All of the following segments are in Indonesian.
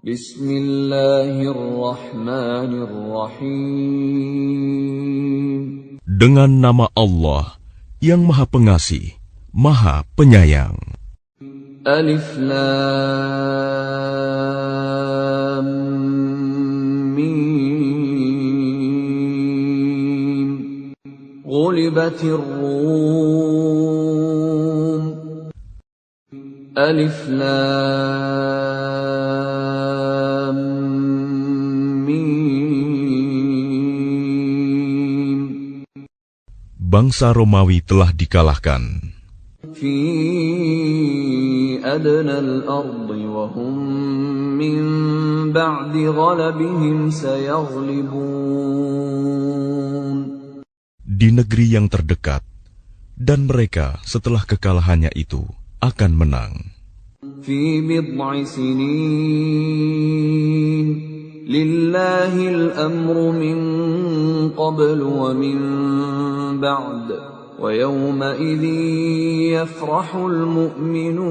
Bismillahirrahmanirrahim. Dengan nama Allah yang Maha Pengasih, Maha Penyayang. Alif Lam Mim. Ghulibatir Rum. Alif Lam Mim. Bangsa Romawi telah dikalahkan. Fi adna al-ardi wa hum min ba'di ghalabihim sayaghlibun. Di negeri yang terdekat, dan mereka setelah kekalahannya itu akan menang. Fi bid'i sinin lillahi al-amru min qablu wa min ba'd. وَيَوْمَئِذٍ يَفْرَحُ الْمُؤْمِنُونَ.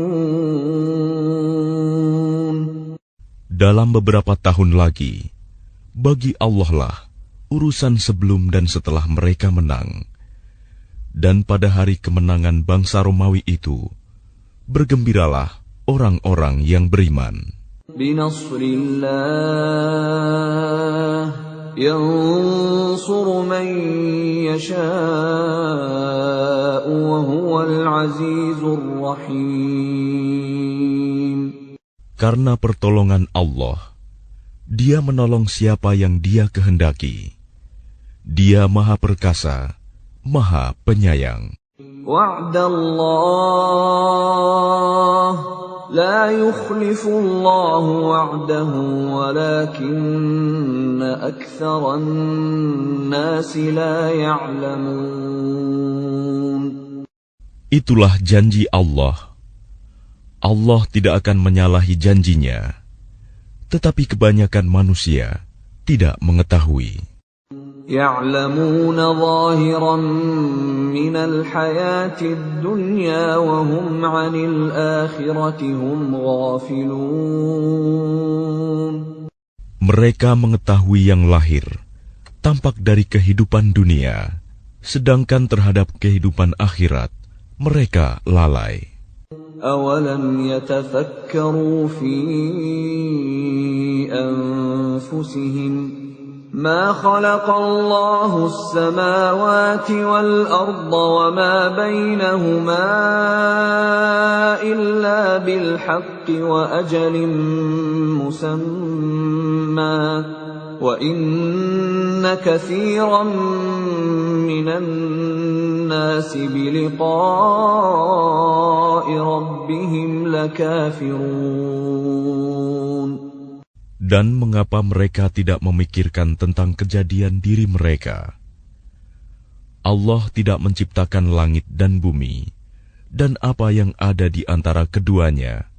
Dalam beberapa tahun lagi, bagi Allah lah urusan sebelum dan setelah mereka menang. Dan pada hari kemenangan bangsa Romawi itu, bergembiralah orang-orang yang beriman. Binasrillah yansuru man yasha'u wa huwal azizur rahim. Karena pertolongan Allah, Dia menolong siapa yang Dia kehendaki. Dia Maha Perkasa, Maha Penyayang. Wa'dallah la yukhlifullahu wa'dahu walakinna aktsaran nasi la ya'lamun. Itulah janji Allah. Allah tidak akan menyalahi janjinya, tetapi kebanyakan manusia tidak mengetahui. يَعْلَمُونَ ظَاهِرًا مِنَ الْحَيَاةِ الدُّنْيَا وَهُمْ عَنِ الْآخِرَةِ هُمْ غَافِلُونَ. Mereka mengetahui yang lahir, tampak dari kehidupan dunia, sedangkan terhadap kehidupan akhirat, mereka lalai. أَوَلَمْ يَتَفَكَّرُوا فِي أَنفُسِهِمْ ما خلق الله السماوات والأرض وما بينهما إلا بالحق وأجل مسمى وإن كثيرا من الناس بلقاء ربهم لكافرون. Dan mengapa mereka tidak memikirkan tentang kejadian diri mereka? Allah tidak menciptakan langit dan bumi, dan apa yang ada di antara keduanya,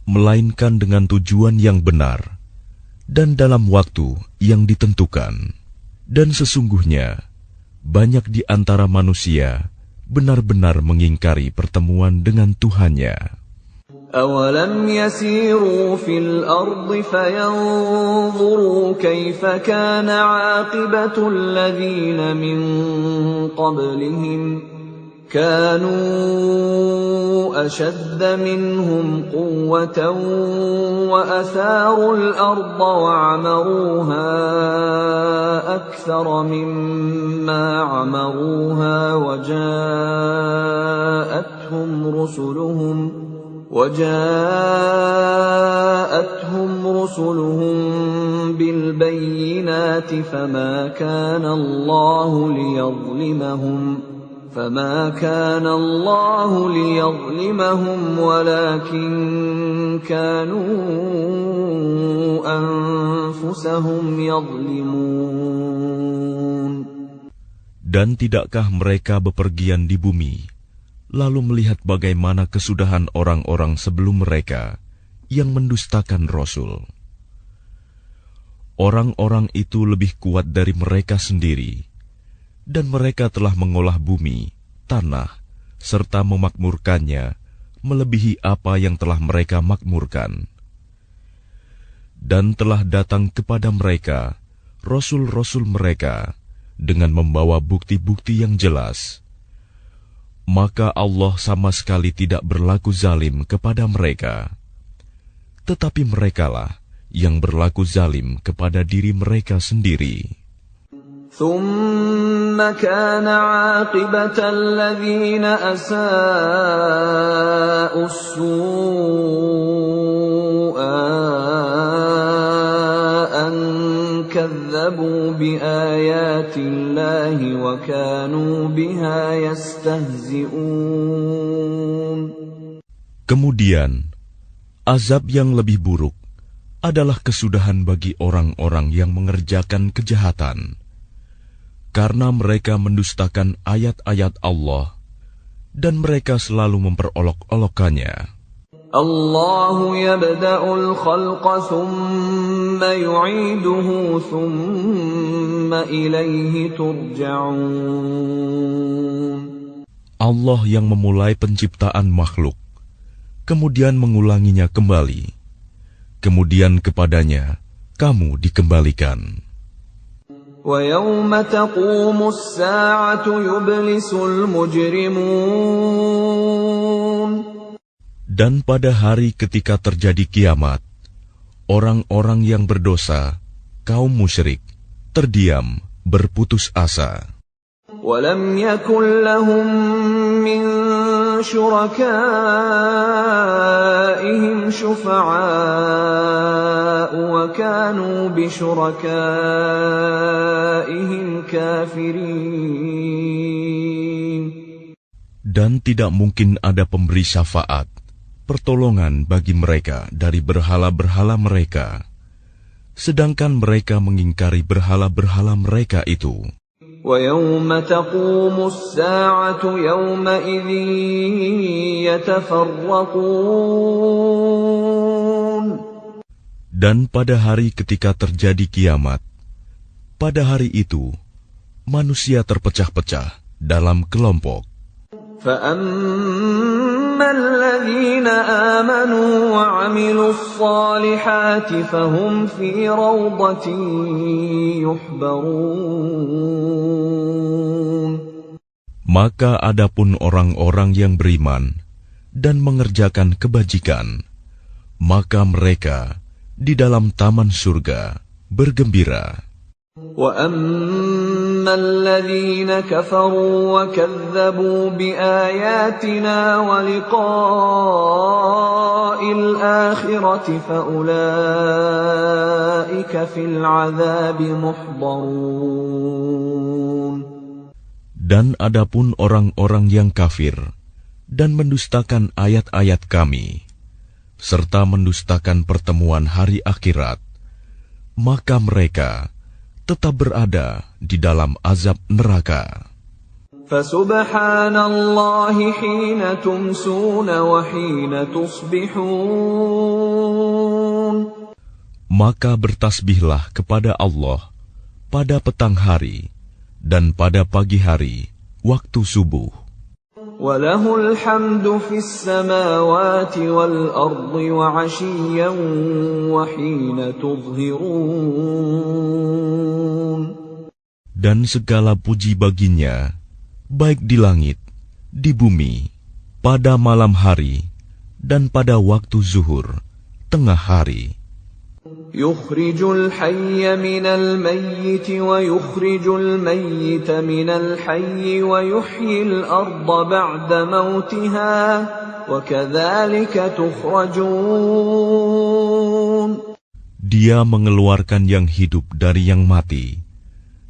melainkan dengan tujuan yang benar, dan dalam waktu yang ditentukan. Dan sesungguhnya, banyak di antara manusia benar-benar mengingkari pertemuan dengan Tuhannya. أَوَلَمْ يَسِيرُوا فِي الْأَرْضِ فَيَنظُرُوا كَيْفَ كَانَ عَاقِبَةُ الَّذِينَ مِنْ قَبْلِهِمْ كَانُوا أَشَدَّ مِنْهُمْ قُوَّةً وَأَثَارُوا الْأَرْضَ وَعَمَرُوهَا أَكْثَرَ مِمَّا عَمَرُوهَا وجاءتهم رسلهم بالبينات فما كان الله ليظلمهم ولكن كانوا أنفسهم يظلمون. Dan tidakkah mereka bepergian di bumi, lalu melihat bagaimana kesudahan orang-orang sebelum mereka yang mendustakan Rasul. Orang-orang itu lebih kuat dari mereka sendiri, dan mereka telah mengolah bumi, tanah, serta memakmurkannya melebihi apa yang telah mereka makmurkan. Dan telah datang kepada mereka rasul-rasul mereka dengan membawa bukti-bukti yang jelas. Maka Allah sama sekali tidak berlaku zalim kepada mereka. Tetapi merekalah yang berlaku zalim kepada diri mereka sendiri. ثم كان عاقبة الذين أساءوا السوء أن كذبوا بآيات الله وكانوا بها يستهزئون. Kemudian, azab yang lebih buruk adalah kesudahan bagi orang-orang yang mengerjakan kejahatan, karena mereka mendustakan ayat-ayat Allah dan mereka selalu memperolok-olokkannya. Allahu yabda'ul khalqa thumma yu'iduhu thumma ilayhi turja'un. Allah yang memulai penciptaan makhluk, kemudian mengulanginya kembali, kemudian kepadanya kamu dikembalikan. وَيَوْمَ تَقُومُ السَّاعَةُ يُبْلِسُ الْمُجْرِمُونَ. Dan pada hari ketika terjadi kiamat, orang-orang yang berdosa, kaum musyrik, terdiam, berputus asa. وَلَمْ يَكُنْ لَهُمْ مِنْ شُرَكَائِهِمْ شُفَعَاءُ وَكَانُوا بِشُرَكَائِهِمْ كَافِرِينَ. Dan tidak mungkin ada pemberi syafaat, pertolongan bagi mereka dari berhala-berhala mereka, sedangkan mereka mengingkari berhala-berhala mereka itu. وَيَوْمَ تَقُومُ السَّاعَةُ يَوْمَئِذٍ يَتَفَرَّقُونَ. Dan pada hari ketika terjadi kiamat, pada hari itu, manusia terpecah-pecah dalam kelompok. فَأَمَّا الَّذِينَ آمَنُوا وَعَمِلُوا الصَّالِحَاتِ فَهُمْ فِي رَوْضَةٍ يُحْبَرُونَ. Maka adapun orang-orang yang beriman dan mengerjakan kebajikan, maka mereka di dalam taman surga bergembira. وَأَمَّا الَّذِينَ كَفَرُوا وَكَذَّبُوا بِآيَاتِنَا وَلِقَاءِ الْآخِرَةِ فَأُولَئِكَ فِي الْعَذَابِ مُحْضَرُونَ. Dan adapun orang-orang yang kafir dan mendustakan ayat-ayat kami, serta mendustakan pertemuan hari akhirat, maka mereka tetap berada di dalam azab neraka. Fasubhanallahi hina tumsuna wa hina tusbihun. Maka bertasbihlah kepada Allah pada petang hari dan pada pagi hari waktu subuh. Walahul hamdu fis samawati wal ardi wa 'ashiyyan wa hina tudhhirun. Dan segala puji baginya, baik di langit, di bumi, pada malam hari, dan pada waktu zuhur, tengah hari. Yukhrijul hayya minal mayyiti wa yukhrijul mayyita minal hayyi wa yuhyil arda ba'da mautiha wa kadzalika tukhrajun. Dia mengeluarkan yang hidup dari yang mati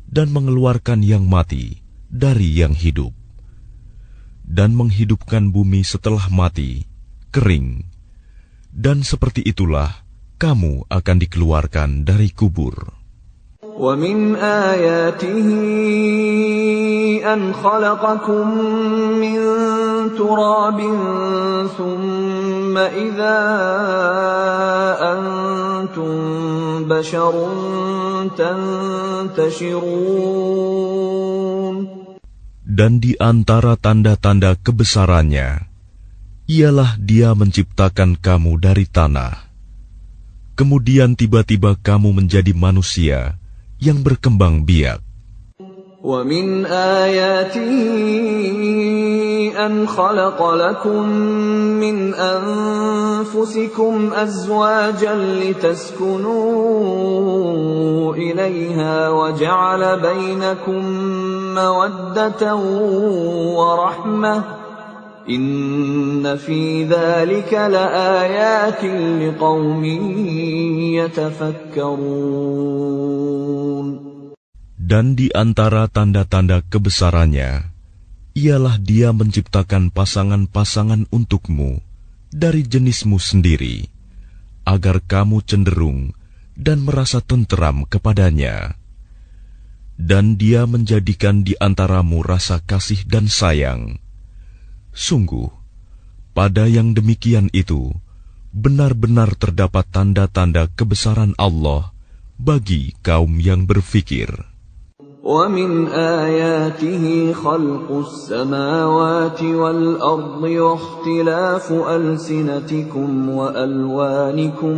dan mengeluarkan yang mati dari yang hidup, dan menghidupkan bumi setelah mati, kering, dan seperti itulah kamu akan dikeluarkan dari kubur. وَمِنْ آيَاتِهِ أَنْ خَلَقَكُمْ مِنْ تُرَابٍ ثُمَّ إِذَا أَنْتُمْ بَشَرٌ تَنْتَشِرُونَ. Dan di antara tanda-tanda kebesarannya, ialah Dia menciptakan kamu dari tanah, Kemudian tiba-tiba kamu menjadi manusia yang berkembang biak. وَمِنْ آيَاتِهِ أَنْ خَلَقَ لَكُم مِّنْ أَنفُسِكُمْ أَزْوَاجًا لِتَسْكُنُوا إِلَيْهَا وَجَعَلَ بَيْنَكُم مَّوَدَّةً وَرَحْمَةً إِنَّ فِي ذَلِكَ لَآيَاتٍ لِقَوْمٍ يَتَفَكَّرُونَ. Dan di antara tanda-tanda kebesarannya, ialah Dia menciptakan pasangan-pasangan untukmu dari jenismu sendiri, agar kamu cenderung dan merasa tenteram kepadanya. Dan Dia menjadikan di antaramu rasa kasih dan sayang. Sungguh, pada yang demikian itu, benar-benar terdapat tanda-tanda kebesaran Allah bagi kaum yang berfikir. وَمِنْ آيَاتِهِ خَلْقُ السَّمَاوَاتِ وَالْأَرْضِ وَاخْتِلَافُ أَلْسِنَتِكُمْ وَأَلْوَانِكُمْ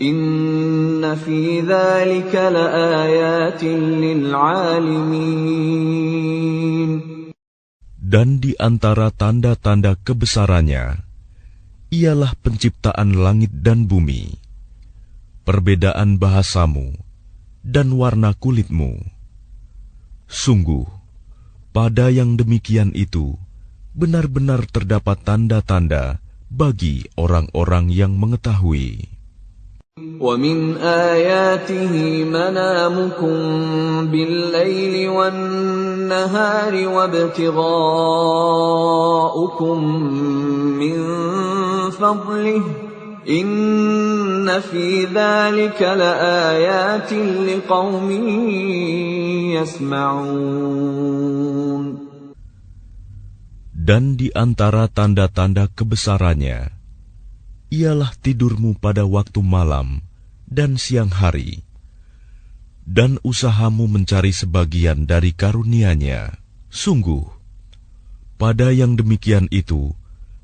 إِنَّ فِي ذَلِكَ لَآيَاتٍ لِلْعَالِمِينَ. Dan di antara tanda-tanda kebesarannya, ialah penciptaan langit dan bumi, perbedaan bahasamu, dan warna kulitmu. Sungguh, pada yang demikian itu, benar-benar terdapat tanda-tanda bagi orang-orang yang mengetahui. وَمِنْ آيَاتِهِ مَنَامُكُمْ بِاللَّيْلِ وَالنَّهَارِ وَابْتِغَاؤُكُمْ مِنْ فَضْلِهِ إِنَّ فِي ذَلِكَ لَآيَاتٍ لِقَوْمٍ يَسْمَعُونَ. Dan di antara tanda-tanda kebesarannya, ialah tidurmu pada waktu malam dan siang hari, dan usahamu mencari sebagian dari karunia-Nya. Sungguh, pada yang demikian itu,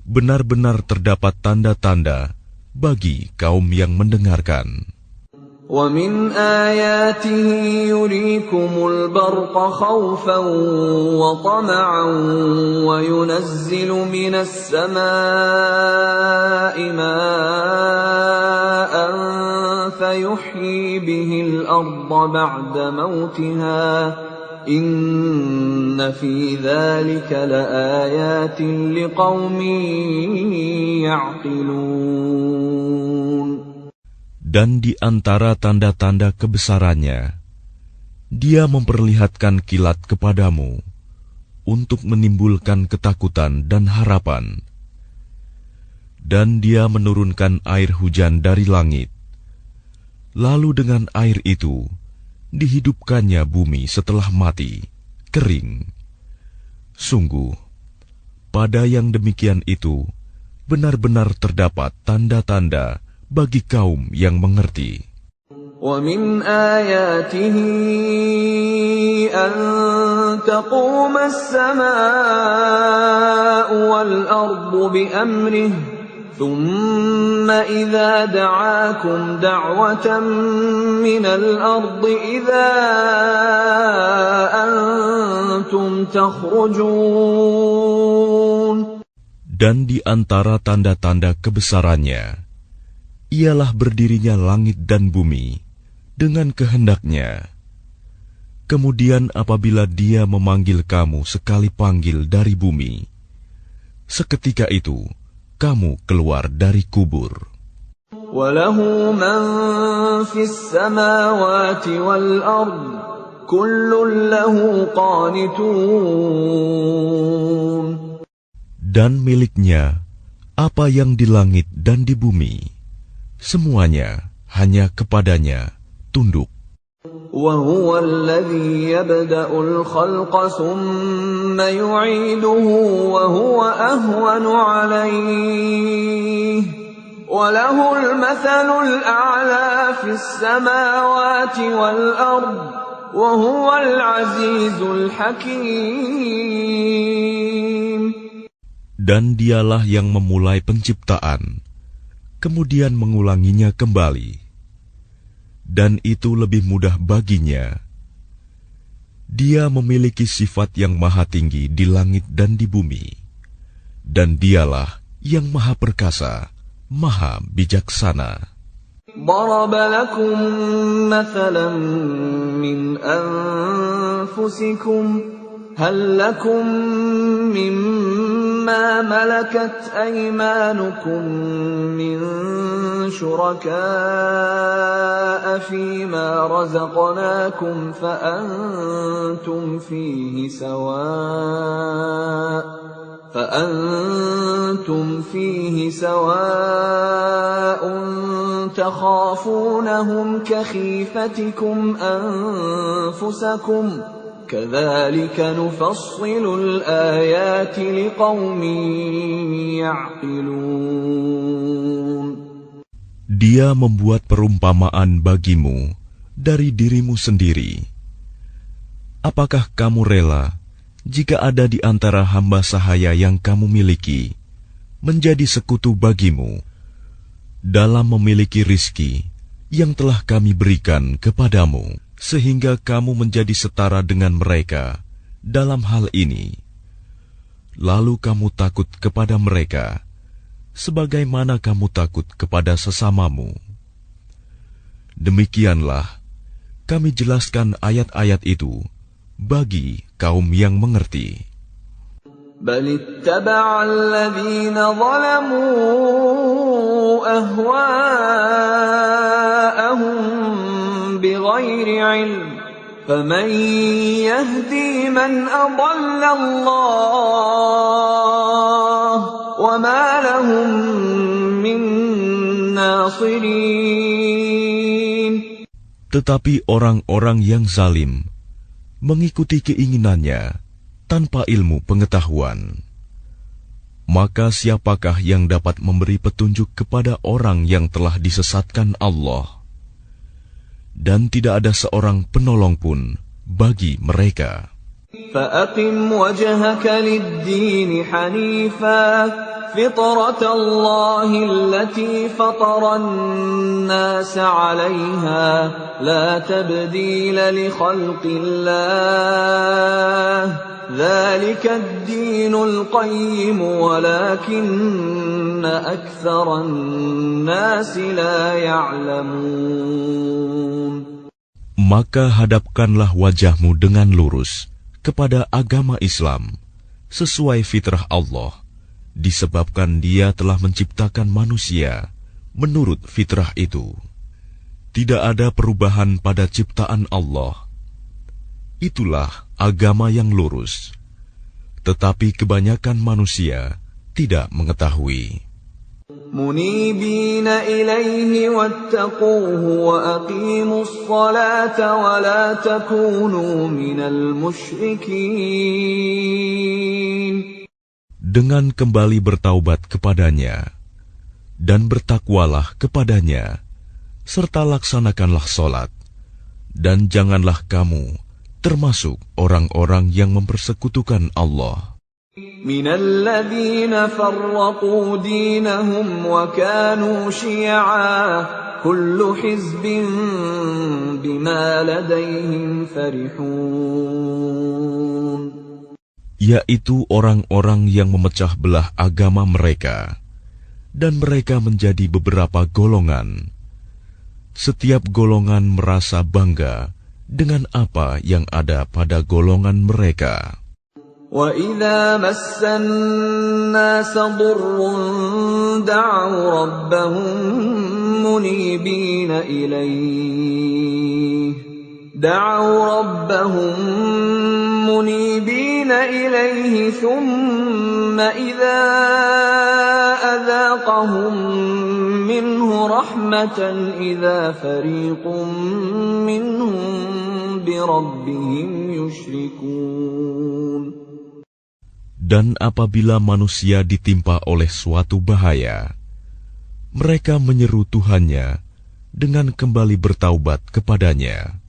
benar-benar terdapat tanda-tanda bagi kaum yang mendengarkan. وَمِنْ آيَاتِهِ يُرِيكُمُ الْبَرْقَ خَوْفًا وَطَمَعًا وَيُنَزِّلُ مِنَ السَّمَاءِ مَاءً فَيُحْيِي بِهِ الْأَرْضَ بَعْدَ مَوْتِهَا إِنَّ فِي ذَلِكَ لَآيَاتٍ لِقَوْمٍ يَعْقِلُونَ. Dan di antara tanda-tanda kebesarannya, Dia memperlihatkan kilat kepadamu untuk menimbulkan ketakutan dan harapan. Dan Dia menurunkan air hujan dari langit. Lalu dengan air itu, dihidupkannya bumi setelah mati, kering. Sungguh, pada yang demikian itu, benar-benar terdapat tanda-tanda bagi kaum yang mengerti. وَمِنْ آيَاتِهِ أَن تَقُومَ السَّمَاءُ وَالْأَرْضُ بِأَمْرِهِ ثُمَّ إِذَا دَعَاكُمْ دَعْوَةً مِّنَ الْأَرْضِ إِذَا أَنْتُمْ تَخْرُجُونَ. Dan di antara tanda-tanda kebesarannya, ialah berdirinya langit dan bumi dengan kehendaknya. Kemudian apabila Dia memanggil kamu sekali panggil dari bumi, seketika itu kamu keluar dari kubur. وَلَهُ مَنْ فِي السَّمَاوَاتِ وَالْأَرْضِ كُلٌّ لَهُ قَانِتُونَ. Dan miliknya apa yang di langit dan di bumi, semuanya hanya kepadanya tunduk. وَهُوَ الَّذِي يَبْدَأُ الْخَلْقَ ثُمَّ يُعِيدُهُ وَهُوَ أَهْوَنُ عَلَيْهِ وَلَهُ الْمَثَلُ الْأَعْلَى فِي السَّمَاوَاتِ وَالْأَرْضِ وَهُوَ الْعَزِيزُ الْحَكِيمُ. Dan Dialah yang memulai penciptaan, kemudian mengulanginya kembali. dan itu lebih mudah baginya. Dia memiliki sifat yang maha tinggi di langit dan di bumi, dan dialah yang maha perkasa, maha bijaksana. ضرب لكم مثلا من أنفسكم هل لكم مما ملكت أيمانكم من شركاء فيما رزقناكم فأنتم فيه سواء تخافونهم كخيفتكم أنفسكم كذلك نفصل الآيات لقوم يعقلون. Dia membuat perumpamaan bagimu dari dirimu sendiri. Apakah kamu rela jika ada di antara hamba sahaya yang kamu miliki menjadi sekutu bagimu dalam memiliki rizki yang telah kami berikan kepadamu, sehingga kamu menjadi setara dengan mereka dalam hal ini? Lalu kamu takut kepada mereka sebagaimana kamu takut kepada sesamamu. Demikianlah kami jelaskan ayat-ayat itu bagi kaum yang mengerti. بل اتبع الذين ظلموا أهواءهم بغير علم فمن يهدي من أضل الله وما لهم من ناصرين. Tetapi orang-orang yang zalim mengikuti keinginannya tanpa ilmu pengetahuan. Maka siapakah yang dapat memberi petunjuk kepada orang yang telah disesatkan Allah? Dan tidak ada seorang penolong pun bagi mereka. فأقم وجهك للدين حنيفا فطرة الله التي فطر الناس عليها لا تبديل لخلق الله ذلك الدين القيم ولكن أكثر الناس لا يعلمون. Maka hadapkanlah wajahmu dengan lurus kepada agama Islam sesuai fitrah Allah, disebabkan Dia telah menciptakan manusia menurut fitrah itu. Tidak ada perubahan pada ciptaan Allah. Itulah agama yang lurus. Tetapi kebanyakan manusia tidak mengetahui. منيبين إليه واتقوه وأقيموا الصلاة ولا تكونوا من المشركين. Dengan kembali bertaubat kepadanya dan bertakwalah kepadanya, serta laksanakanlah solat, dan janganlah kamu termasuk orang-orang yang mempersekutukan Allah. من الذين فرقوا دينهم وكانوا شيعا كل حزب بما لديهم فرحون. Yaitu orang-orang yang memecah belah agama mereka, dan mereka menjadi beberapa golongan. Setiap golongan merasa bangga dengan apa yang ada pada golongan mereka. وَإِذَا مَسَّ النَّاسَ ضُرٌّ دَعَوْا رَبَّهُم مُنِيبِينَ إِلَيْهِ ثُمَّ إِذَا أَذَاقَهُم مِّنْهُ رَحْمَةً إِذَا فَرِيقٌ مِّنْهُم بِرَبِّهِمْ يُشْرِكُونَ. Dan apabila manusia ditimpa oleh suatu bahaya, mereka menyeru Tuhannya dengan kembali bertaubat kepadanya.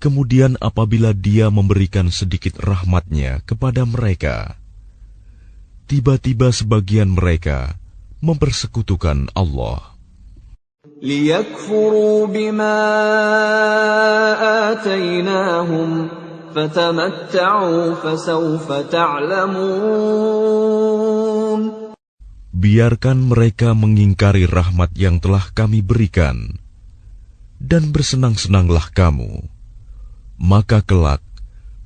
Kemudian apabila Dia memberikan sedikit rahmat-Nya kepada mereka, tiba-tiba sebagian mereka mempersekutukan Allah. لِيَكْفُرُوا بِمَا آتَيْنَاهُمْ فَتَمَتَّعُوا فَسَوْفَ تَعْلَمُونَ. Biarkan mereka mengingkari rahmat yang telah kami berikan, dan bersenang-senanglah kamu, maka kelak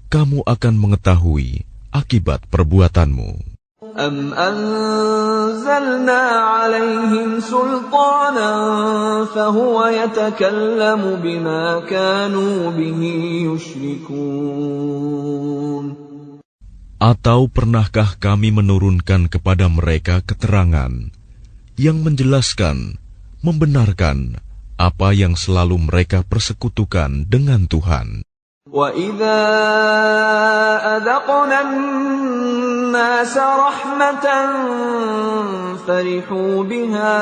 kamu akan mengetahui akibat perbuatanmu. أَمْ أَنزَلْنَا عَلَيْهِمْ سُلْطَانًا فَهُوَ يَتَكَلَّمُ بِمَا كَانُوا بِهِ يُشْرِكُونَ. Atau pernahkah kami menurunkan kepada mereka keterangan yang menjelaskan, membenarkan apa yang selalu mereka persekutukan dengan Tuhan? وَإِذَا أَذَقْنَا النَّاسَ رَحْمَةً فَرِحُوا بِهَا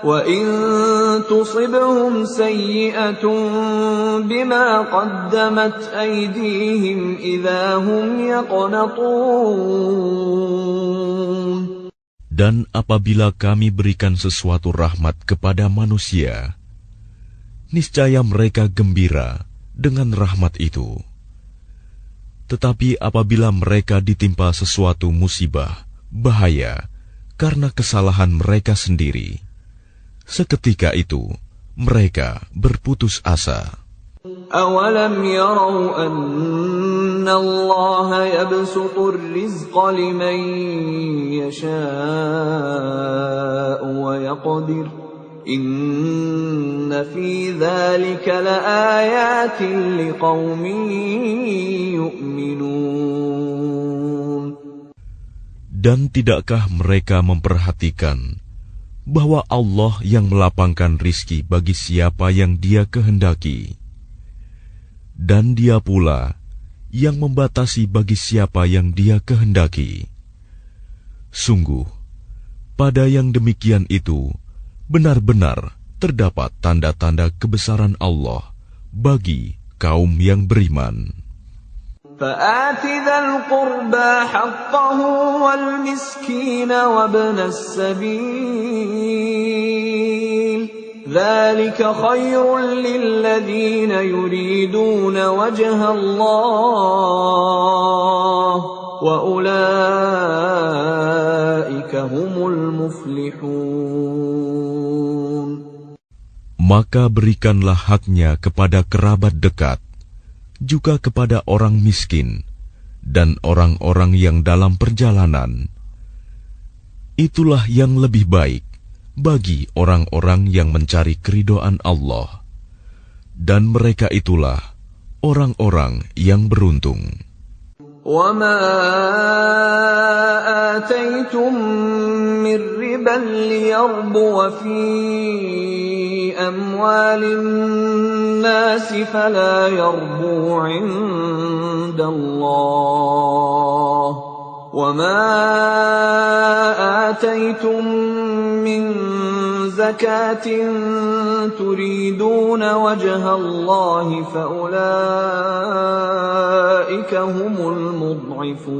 وَإِن تُصِبْهُمْ سَيِّئَةٌ بِمَا قَدَّمَتْ أَيْدِيهِمْ إِذَا هُمْ يَقْنَطُونَ. Dan apabila kami berikan sesuatu rahmat kepada manusia, niscaya mereka gembira dengan rahmat itu. Tetapi apabila mereka ditimpa sesuatu musibah, bahaya, karena kesalahan mereka sendiri, seketika itu mereka berputus asa. أَوَلَمْ يَرَوْا أَنَّ اللَّهَ يَبْسُطُ الرِّزْقَ لِمَن يَشَاءُ وَيَقْدِرُ إِنَّ فِي ذَلِكَ لَآيَاتٍ لِقَوْمٍ يُؤْمِنُونَ. Dan tidakkah mereka memperhatikan bahwa Allah yang melapangkan rizki bagi siapa yang Dia kehendaki, dan Dia pula yang membatasi bagi siapa yang Dia kehendaki. Sungguh, pada yang demikian itu benar-benar terdapat tanda-tanda kebesaran Allah bagi kaum yang beriman. فَآتِ ذَا الْقُرْبَى حَقَّهُ وَالْمِسْكِينَ وَابْنَ السَّبِيلِ ذَلِكَ خَيْرٌ لِّلَّذِينَ يُرِيدُونَ وَجْهَ اللَّهِ وَأُولَٰئِكَ هُمُ الْمُفْلِحُونَ. Maka berikanlah haknya kepada kerabat dekat, juga kepada orang miskin dan orang-orang yang dalam perjalanan. Itulah yang lebih baik bagi orang-orang yang mencari keridhaan Allah, dan mereka itulah orang-orang yang beruntung. وَمَا آتَيْتُم مِّن رِّبًا لِّيَرْبُوَ فِي أَمْوَالِ النَّاسِ فَلَا يَرْبُو عِندَ اللَّهِ وَمَا آتَيْتُم مِّن زَكَاةٍ تُرِيدُونَ وَجْهَ اللَّهِ فَأُولَٰئِكَ هُمُ الْمُضْعِفُونَ.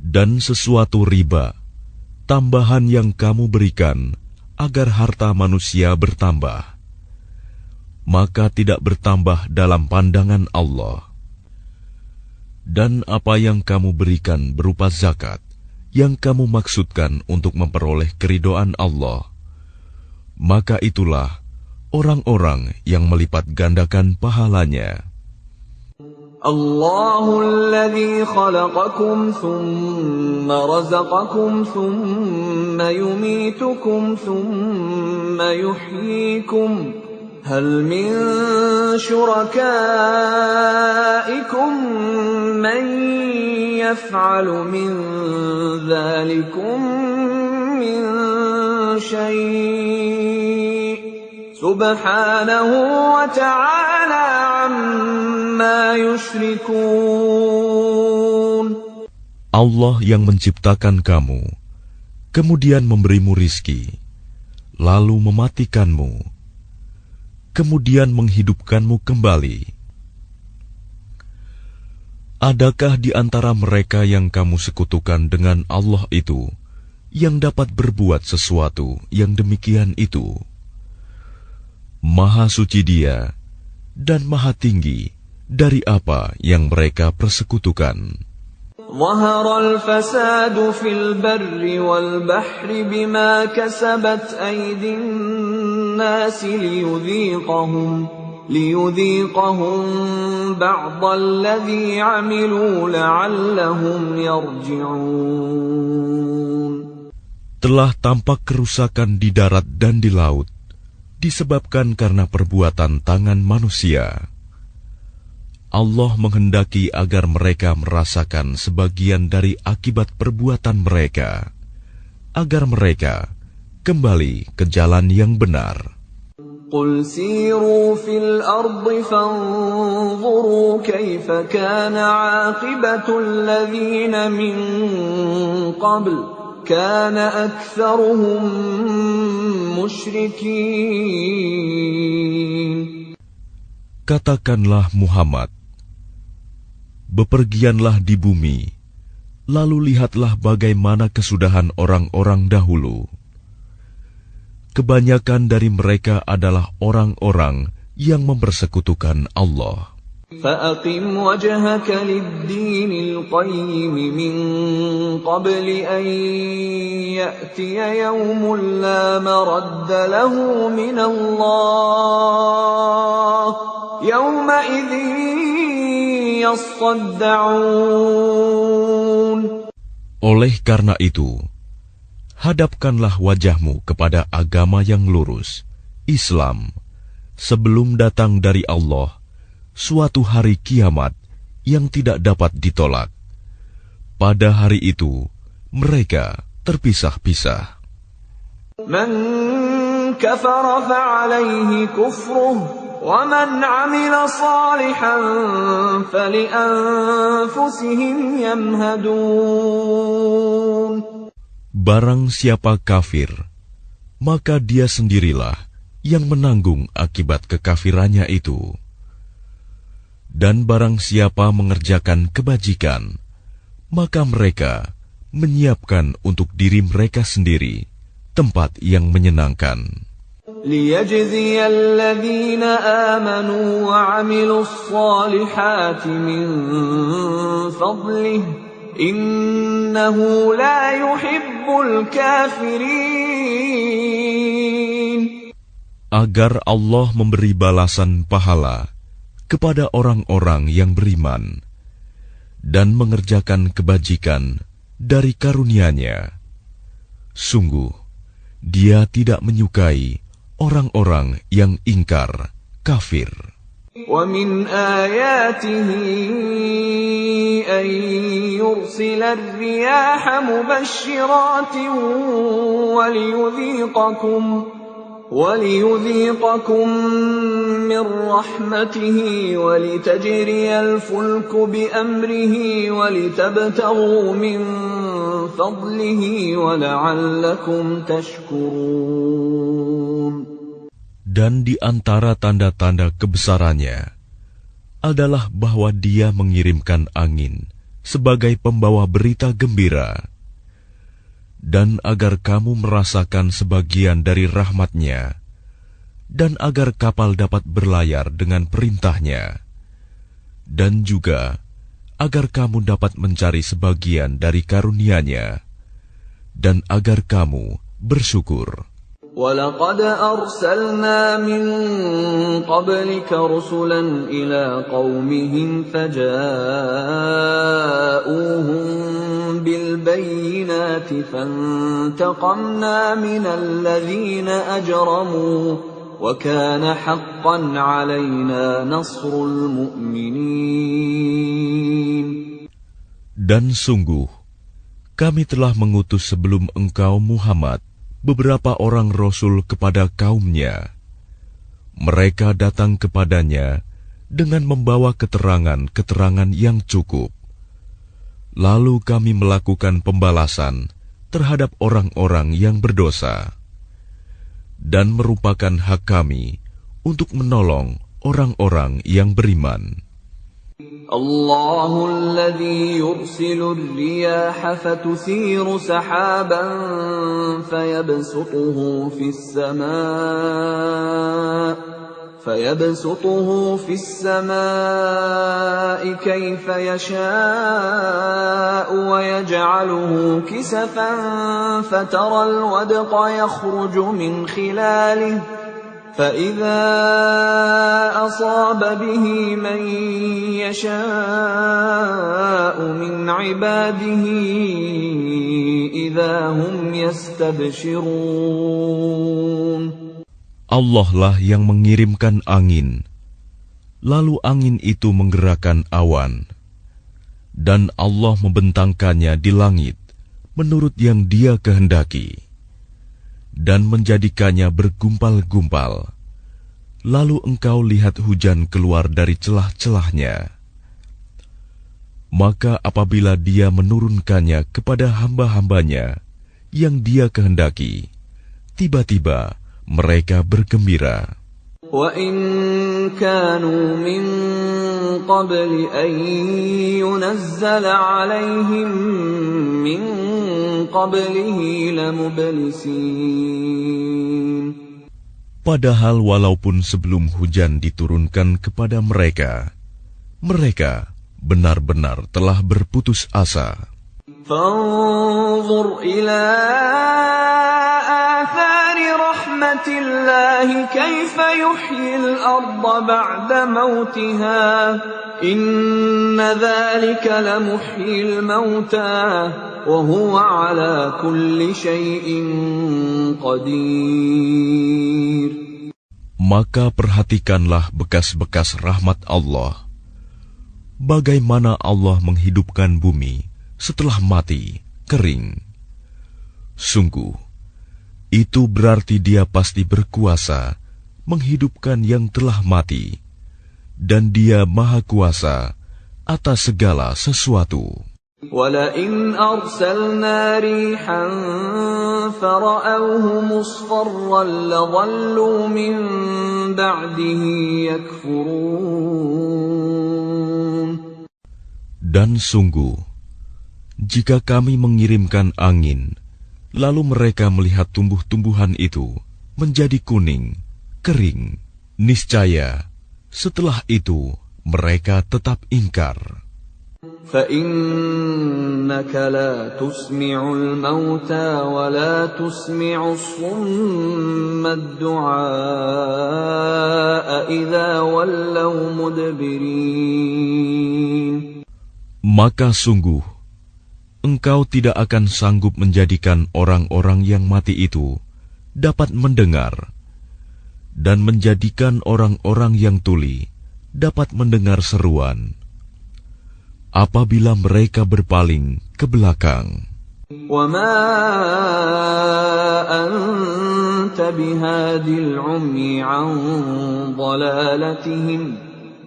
Dan sesuatu riba, tambahan yang kamu berikan agar harta manusia bertambah, maka tidak bertambah dalam pandangan Allah. Dan apa yang kamu berikan berupa zakat, yang kamu maksudkan untuk memperoleh keridhaan Allah, maka itulah orang-orang yang melipat gandakan pahalanya. Allahul ladzi khalaqakum thumma razaqakum thumma yumitukum thumma yuhyikum hal min syurakaikum man yaf'alu min dzalikum min syai' subhanahu wa ta'ala amma yushrikun. Allah yang menciptakan kamu, kemudian memberimu rizki, lalu mematikanmu, kemudian menghidupkanmu kembali. Adakah di antara mereka yang kamu sekutukan dengan Allah itu yang dapat berbuat sesuatu yang demikian itu. Maha suci Dia dan maha tinggi dari apa yang mereka persekutukan. ظهر الفساد في البر والبحر بما كسبت أيدي الناس ليذيقهم بعض الذي عملوا لعلهم يرجعون. Telah tampak kerusakan di darat dan di laut disebabkan karena perbuatan tangan manusia. Allah menghendaki agar mereka merasakan sebagian dari akibat perbuatan mereka, agar mereka kembali ke jalan yang benar. قل سيروا في الأرض فانظروا كيف كان عاقبة الذين من قبل كان أكثرهم مشركين. Katakanlah Muhammad, bepergianlah di bumi, lalu lihatlah bagaimana kesudahan orang-orang dahulu. Kebanyakan dari mereka adalah orang-orang yang mempersekutukan Allah. فَأَقِمْ وَجْهَكَ لِلدِّينِ الْقَيِّمِ مِنْ قَبْلِ أَنْ يَأْتِيَ يَوْمٌ لَا مَرَدَّ لَهُ مِنَ اللَّهِ يَوْمَئِذٍ يَصَّدَّعُونَ. Oleh karena itu, hadapkanlah wajahmu kepada agama yang lurus, Islam, sebelum datang dari Allah suatu hari kiamat yang tidak dapat ditolak. Pada hari itu, mereka terpisah-pisah. Man kafara fa'alayhi kufruh, wa man 'amila salihan fali'anfusihim yamhadun. Barang siapa kafir, maka dia sendirilah yang menanggung akibat kekafirannya itu. Dan barang siapa mengerjakan kebajikan, maka mereka menyiapkan untuk diri mereka sendiri tempat yang menyenangkan. لِيَجْزِيَ الَّذِينَ آمَنُوا وَعَمِلُوا الصَّالِحَاتِ مِنْ فَضْلِهِ إِنَّهُ لَا يُحِبُّ الْكَافِرِينَ. Agar Allah memberi balasan pahala kepada orang-orang yang beriman dan mengerjakan kebajikan dari karunia-Nya. Sungguh, Dia tidak menyukai orang-orang yang ingkar, kafir. وَمِنْ آيَاتِهِ أَنْ يُرْسِلَ الرِّيَاحَ مُبَشِّرَاتٍ وَلِيُذِيقَكُم مِّن رَّحْمَتِهِ وَلِتَجْرِيَ الْفُلْكُ بِأَمْرِهِ وَلِتَبْتَغُوا مِن فَضْلِهِ وَلَعَلَّكُمْ تَشْكُرُونَ. Dan di antara tanda-tanda kebesarannya adalah bahwa Dia mengirimkan angin sebagai pembawa berita gembira, dan agar kamu merasakan sebagian dari rahmat-Nya, dan agar kapal dapat berlayar dengan perintah-Nya, dan juga agar kamu dapat mencari sebagian dari karunia-Nya, dan agar kamu bersyukur. وَلَقَدْ أَرْسَلْنَا مِن قَبْلِكَ رُسُلًا إِلَىٰ قَوْمِهِمْ فَجَاءُوهُم بِالْبَيِّنَاتِ فَانتَقَمْنَا مِنَ الَّذِينَ أَجْرَمُوا وَكَانَ حَقًّا عَلَيْنَا نَصْرُ الْمُؤْمِنِينَ. Dan sungguh, kami telah mengutus sebelum engkau Muhammad beberapa orang rasul kepada kaumnya. Mereka datang kepadanya dengan membawa keterangan-keterangan yang cukup. Lalu kami melakukan pembalasan terhadap orang-orang yang berdosa, dan merupakan hak kami untuk menolong orang-orang yang beriman. الله الذي يرسل الرياح فتثير سحابا فيبسطه في السماء كيف يشاء ويجعله كسفا فترى الودق يخرج من خلاله فإذا أصاب به من يشاء من عباده إذا هم يستبشرون. Allah lah yang mengirimkan angin, lalu angin itu menggerakkan awan, dan Allah membentangkannya di langit menurut yang Dia kehendaki, dan menjadikannya bergumpal-gumpal. Lalu engkau lihat hujan keluar dari celah-celahnya. Maka apabila Dia menurunkannya kepada hamba-hambanya yang Dia kehendaki, tiba-tiba mereka bergembira. وَإِن كَانُوا مِن قَبْلِ أَن يُنَزَّلَ عَلَيْهِم مِّن قَبْلِهِ لَمُبْلِسِينَ. Padahal walaupun sebelum hujan diturunkan kepada mereka, mereka benar-benar telah berputus asa. فَانظُرْ إِلَىٰ آثَارِ رَحْمَةِ اللَّهِ كَيْفَ يُحْيِي الْأَرْضَ بَعْدَ مَوْتِهَا إِنَّ ذَلِكَ لَمُحْيِي الْمَوْتَىٰ وَهُوَ عَلَىٰ كُلِّ شَيْءٍ قَدِيرٌ. Maka perhatikanlah bekas-bekas rahmat Allah. Bagaimana Allah menghidupkan bumi setelah mati, kering. Sungguh, itu berarti Dia pasti berkuasa menghidupkan yang telah mati, dan Dia Maha Kuasa atas segala sesuatu. وَلَئِنْ أَرْسَلْنَا رِيحًا فَرَأَوْهُ مُصْفَرًّا لَظَلُّوا مِنْ بَعْدِهِ يَكْفُرُونَ. Dan sungguh, jika kami mengirimkan angin, lalu mereka melihat tumbuh-tumbuhan itu menjadi kuning, kering, niscaya setelah itu mereka tetap ingkar. فَإِنَّكَ لَا تُسْمِعُ الْمَوْتَى وَلَا تُسْمِعُ الصُّمَّ الدُّعَاءَ إِذَا وَلَّوْا مُدْبِرِينَ. Maka sungguh, engkau tidak akan sanggup menjadikan orang-orang yang mati itu dapat mendengar, dan menjadikan orang-orang yang tuli dapat mendengar seruan apabila mereka berpaling ke belakang. وَمَا أَنْتَ بِهَادِ الْعُمْيِ عَنْ ضَلَالَتِهِمْ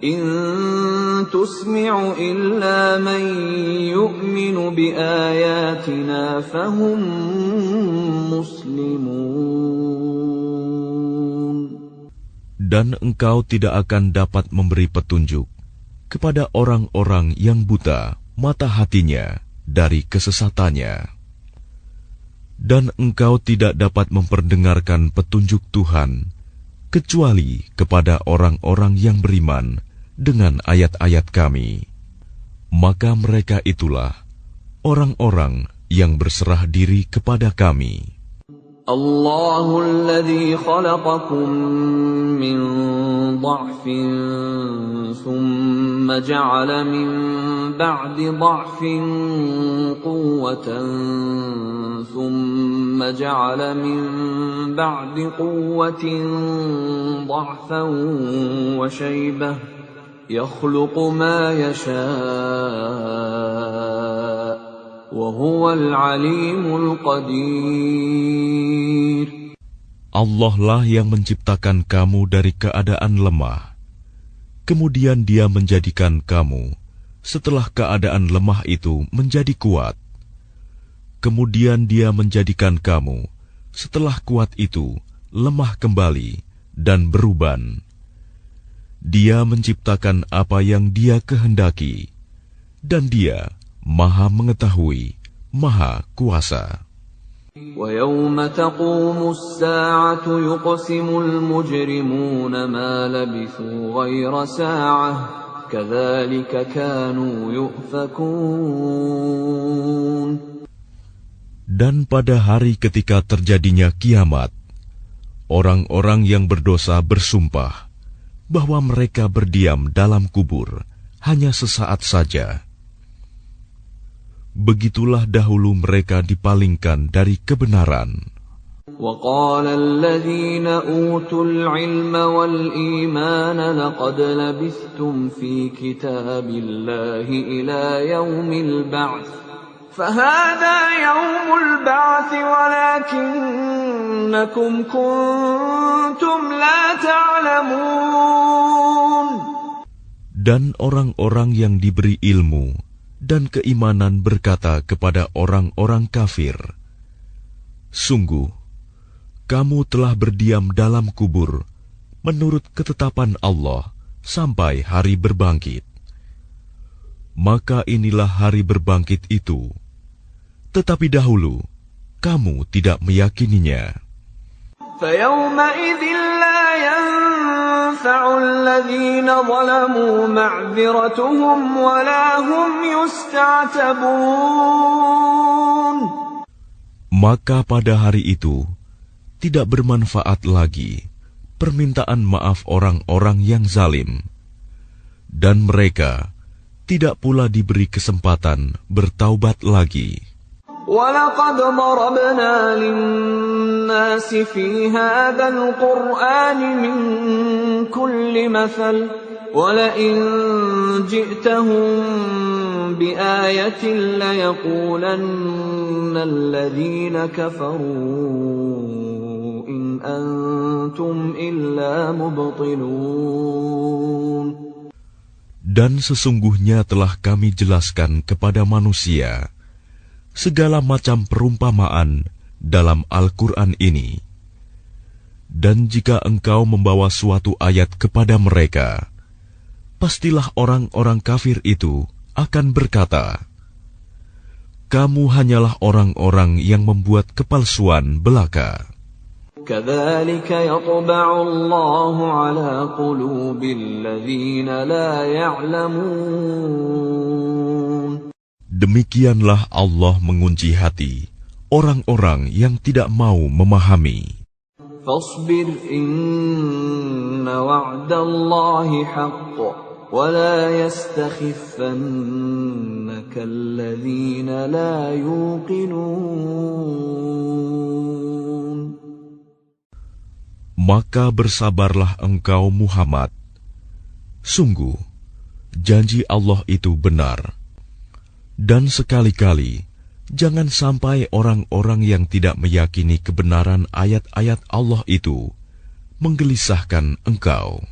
إِن تُسْمِعُ إِلَّا مَن يُؤْمِنُ بِآيَاتِنَا فَهُمْ مُسْلِمُونَ. Dan engkau tidak akan dapat memberi petunjuk kepada orang-orang yang buta mata hatinya dari kesesatannya. Dan engkau tidak dapat memperdengarkan petunjuk Tuhan kecuali kepada orang-orang yang beriman dengan ayat-ayat kami. Maka mereka itulah orang-orang yang berserah diri kepada kami. Allahu alladhi khalaqakum min dha'fin thumma ja'ala min ba'di dha'fin quwwatan thumma ja'ala min ba'di quwwatin dha'fan wa shaybah yakhluqu ma yasha' wa huwal 'alimul qadir. Allah lah yang menciptakan kamu dari keadaan lemah. Kemudian Dia menjadikan kamu setelah keadaan lemah itu menjadi kuat. Kemudian Dia menjadikan kamu setelah kuat itu lemah kembali dan beruban. Dia menciptakan apa yang Dia kehendaki, dan Dia Maha Mengetahui, Maha Kuasa. وَيَوْمَ تَقُومُ السَّاعَةُ يُقْسِمُ الْمُجْرِمُونَ مَا لَبِثُوا غَيْرَ سَاعَةٍ كَذَلِكَ كَانُوا يُؤْفَكُونَ. Dan pada hari ketika terjadinya kiamat, orang-orang yang berdosa bersumpah bahwa mereka berdiam dalam kubur hanya sesaat saja. Begitulah dahulu mereka dipalingkan dari kebenaran. وَقَالَ الَّذِينَ أُوتُوا الْعِلْمَ وَالْإِيمَانَ لَقَدْ لَبِثْتُمْ فِي كِتَابِ اللَّهِ إِلَى يَوْمِ الْبَعْثِ فَهَذَا يَوْمُ الْبَعْثِ وَلَكِنَّكُمْ كُنتُمْ لَا تَعْلَمُونَ. Dan orang-orang yang diberi ilmu dan keimanan berkata kepada orang-orang kafir, "Sungguh, kamu telah berdiam dalam kubur menurut ketetapan Allah sampai hari berbangkit. Maka inilah hari berbangkit itu. Tetapi dahulu, kamu tidak meyakininya." فَيَوْمَئِذٍ لَا يَنفَعُ الَّذِينَ ظَلَمُوا مَعْذِرَتُهُمْ وَلَا هُمْ يُسْتَعْتَبُونَ. Maka pada hari itu, tidak bermanfaat lagi permintaan maaf orang-orang yang zalim, dan mereka tidak pula diberi kesempatan bertaubat lagi. وَلَقَدْ ضَرَبْنَا لِلنَّاسِ فِي هَذَا الْقُرْآنِ مِنْ كُلِّ مَثَلٍ وَلَئِنْ جِئْتَهُمْ بِآيَةٍ لَيَقُولَنَّ الَّذِينَ كَفَرُوا إِنْ أَنْتُمْ إِلَّا مُبْطِلُونَ. Dan sesungguhnya telah kami jelaskan kepada manusia segala macam perumpamaan dalam Al-Quran ini. Dan jika engkau membawa suatu ayat kepada mereka, pastilah orang-orang kafir itu akan berkata, "Kamu hanyalah orang-orang yang membuat kepalsuan belaka." كَذَلِكَ يَطْبَعُ اللَّهُ عَلَى قُلُوبِ الَّذِينَ لَا يَعْلَمُونَ. Demikianlah Allah mengunci hati orang-orang yang tidak mau memahami. فَاصْبِرْ إِنَّ وَعْدَ اللَّهِ حَقٌّ وَلَا يَسْتَخِفَّنَّكَ الَّذِينَ لَا يُوقِنُونَ. Maka bersabarlah engkau Muhammad. Sungguh, janji Allah itu benar. Dan sekali-kali, jangan sampai orang-orang yang tidak meyakini kebenaran ayat-ayat Allah itu menggelisahkan engkau.